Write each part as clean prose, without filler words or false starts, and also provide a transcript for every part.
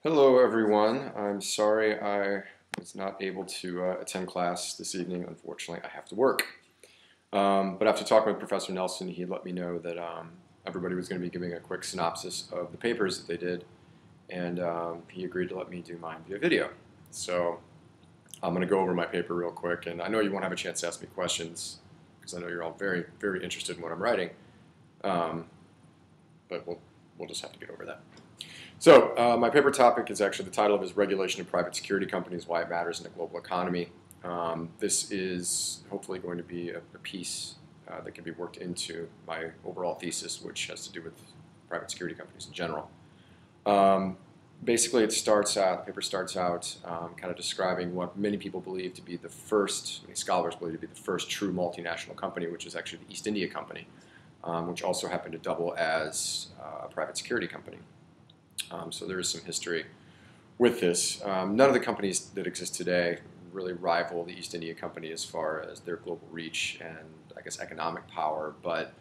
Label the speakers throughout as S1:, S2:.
S1: Hello, everyone. I'm sorry I was not able to attend class this evening. Unfortunately, I have to work. But after talking with Professor Nelson, he let me know that everybody was going to be giving a quick synopsis of the papers that they did, and he agreed to let me do mine via video. So I'm going to go over my paper real quick, and I know you won't have a chance to ask me questions because I know you're all very, very interested in what I'm writing. Um, but we'll just have to get over that. So my paper topic is actually, the title of it is Regulation of Private Security Companies, Why It Matters in the Global Economy. This is hopefully going to be a piece that can be worked into my overall thesis, which has to do with private security companies in general. Basically, the paper starts out kind of describing what many people believe to be the first, many scholars believe to be the first true multinational company, which is actually the East India Company, which also happened to double as a private security company. So there is some history with this. None of the companies that exist today really rival the East India Company as far as their global reach and, I guess, economic power. But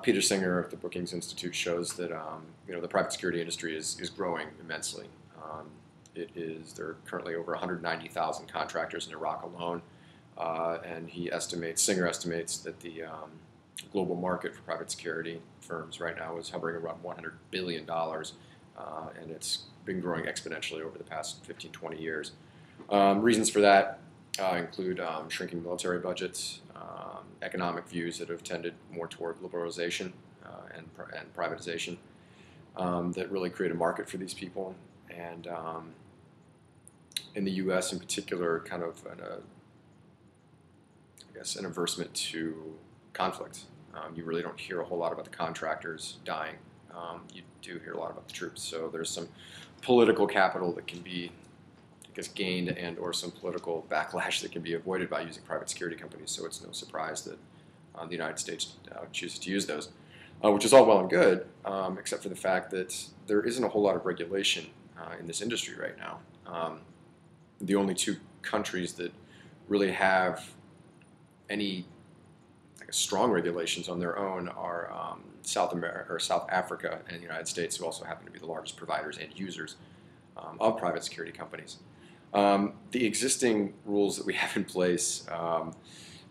S1: Peter Singer of the Brookings Institute shows that the private security industry is growing immensely. There are currently over 190,000 contractors in Iraq alone, and Singer estimates that the global market for private security firms right now is hovering around $100 billion. And it's been growing exponentially over the past 15, 20 years. Reasons for that include shrinking military budgets, economic views that have tended more toward liberalization and privatization that really create a market for these people. And in the U.S. in particular, kind of an aversion to conflict. You really don't hear a whole lot about the contractors dying. You do hear a lot about the troops. So there's some political capital that can be, I guess, gained and/or some political backlash that can be avoided by using private security companies. So it's no surprise that the United States chooses to use those, which is all well and good, except for the fact that there isn't a whole lot of regulation in this industry right now. The only two countries that really have any strong regulations on their own are South Africa and the United States, who also happen to be the largest providers and users of private security companies. The existing rules that we have in place,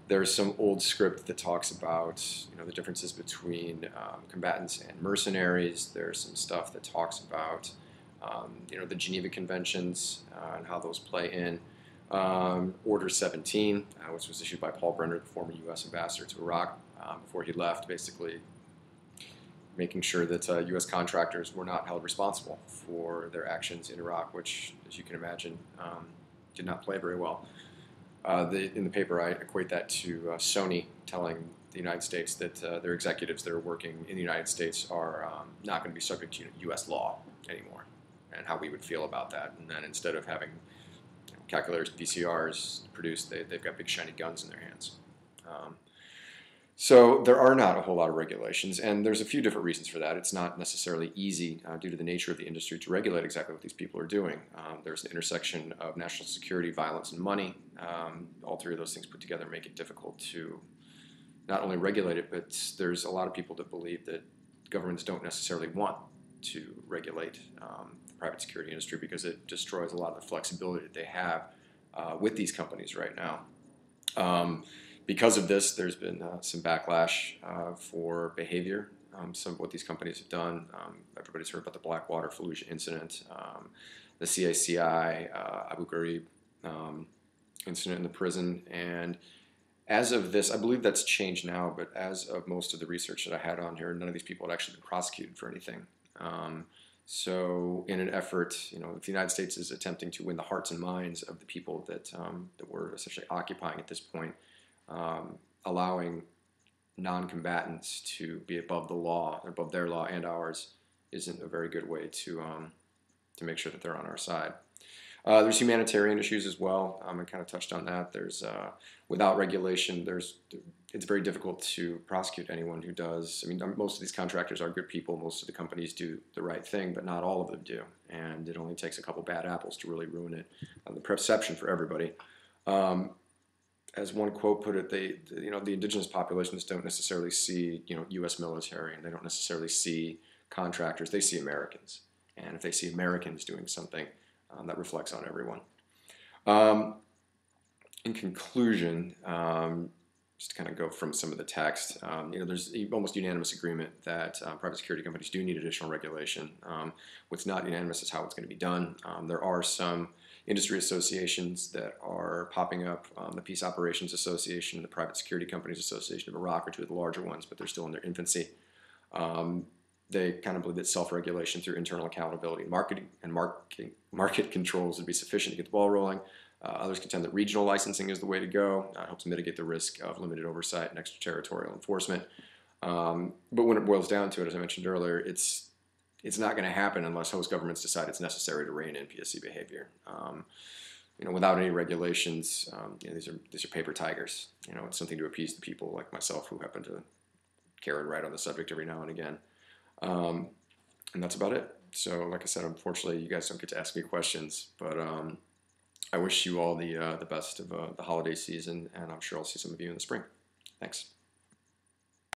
S1: there's some old script that talks about the differences between combatants and mercenaries. There's some stuff that talks about the Geneva Conventions and how those play in. Order 17, which was issued by Paul Brenner, the former U.S. ambassador to Iraq, before he left, basically making sure that U.S. contractors were not held responsible for their actions in Iraq, which, as you can imagine, did not play very well. In the paper, I equate that to Sony telling the United States that their executives that are working in the United States are not going to be subject to U.S. law anymore, and how we would feel about that. And then instead of having calculators and VCRs produced, they've got big shiny guns in their hands. So there are not a whole lot of regulations, and there's a few different reasons for that. It's not necessarily easy due to the nature of the industry to regulate exactly what these people are doing. There's the intersection of national security, violence, and money. All three of those things put together make it difficult to not only regulate it, but there's a lot of people that believe that governments don't necessarily want to regulate the private security industry because it destroys a lot of the flexibility that they have with these companies right now. Because of this, there's been some backlash for behavior. Some of what these companies have done. Everybody's heard about the Blackwater Fallujah incident, the CACI, Abu Ghraib incident in the prison. And as of this, I believe that's changed now, but as of most of the research that I had on here, none of these people had actually been prosecuted for anything. So in an effort, if the United States is attempting to win the hearts and minds of the people that we're essentially occupying at this point, allowing non-combatants to be above the law, above their law and ours, isn't a very good way to make sure that they're on our side. There's humanitarian issues as well. I kind of touched on that. There's without regulation, it's very difficult to prosecute anyone who does. I mean, most of these contractors are good people. Most of the companies do the right thing, but not all of them do. And it only takes a couple bad apples to really ruin it, the perception for everybody. As one quote put it, the indigenous populations don't necessarily see U.S. military, and they don't necessarily see contractors. They see Americans, and if they see Americans doing something, that reflects on everyone. In conclusion, just to kind of go from some of the text, there's almost unanimous agreement that private security companies do need additional regulation. What's not unanimous is how it's going to be done. There are some industry associations that are popping up. The Peace Operations Association, the Private Security Companies Association of Iraq are two of the larger ones, but they're still in their infancy. They kind of believe that self-regulation through internal accountability, marketing, and market controls would be sufficient to get the ball rolling. Others contend that regional licensing is the way to go. It helps mitigate the risk of limited oversight and extraterritorial enforcement. But when it boils down to it, as I mentioned earlier, it's not going to happen unless host governments decide it's necessary to rein in PSC behavior. Without any regulations, these are paper tigers. It's something to appease the people like myself who happen to care and write on the subject every now and again. And that's about it. So, like I said, unfortunately, you guys don't get to ask me questions, but I wish you all the best of the holiday season, and I'm sure I'll see some of you in the spring. Thanks.